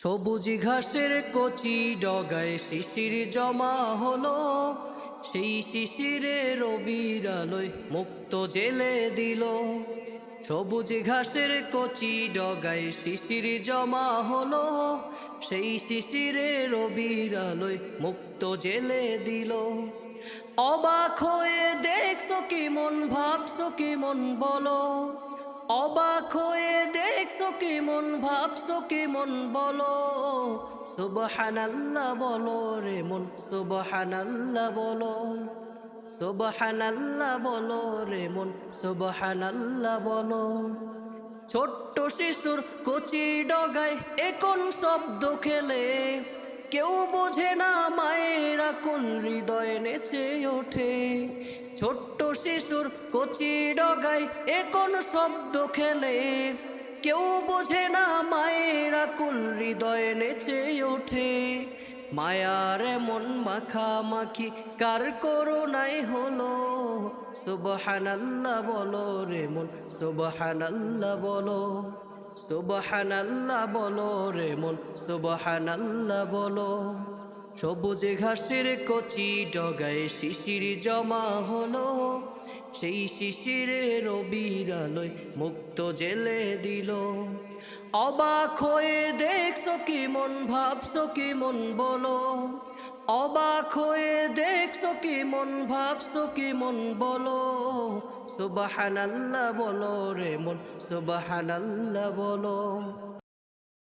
সবুজ ঘাসের কচি ডগায় শিশির জমা হলো, সেই শিশিরে রবির আলোয় মুক্ত জেলে দিল। সবুজ ঘাসের কচি ডগায় শিশির জমা হলো, সেই শিশিরে রবির আলোয় মুক্ত জেলে দিল। অবাক হয়ে দেখছো কি মন, ভাবছো কি মন বলো। অবাক হয়ে দেখছো কি মন, ভাবছো কি মন বলো। সুবহানাল্লাহ বলো রে মন, সুবহানাল্লাহ বলো। সুবহানাল্লাহ বলো রে মন, সুবহানাল্লাহ বলো। ছোট্ট শিশুর কচি ডগায় এখন শব্দ খেলে, কেউ বোঝে না মায়ের আকুল হৃদয়ে নেচে ওঠে। ছোট্ট শিশুর কচি ডগায় এখন শব্দ খেলে, কেউ বোঝে না মায়ের আকুল হৃদয়ে নেচে ওঠে। মায়ার এমন মাখামাখি কার করুণায় হলো। সুবহানাল্লাহ বলো রে মন, সুবহানাল্লাহ বলো। সুবহানাল্লাহ বলো রে মন, সুবহানাল্লাহ বলো। সবুজ ঘাসের কচি ডগায় শিশির জমা হলো, সেই শিশিরে রবির আলোয় মুক্ত জেলে দিল। অবাক হয়ে দেখছো কি মন, ভাবছো কি মন বলো। অবাক হয়ে দেখছো কি মন, ভাবছো কি মন বলো। সুবহানাল্লাহ বলো রে মন, সুবহানাল্লাহ বলো।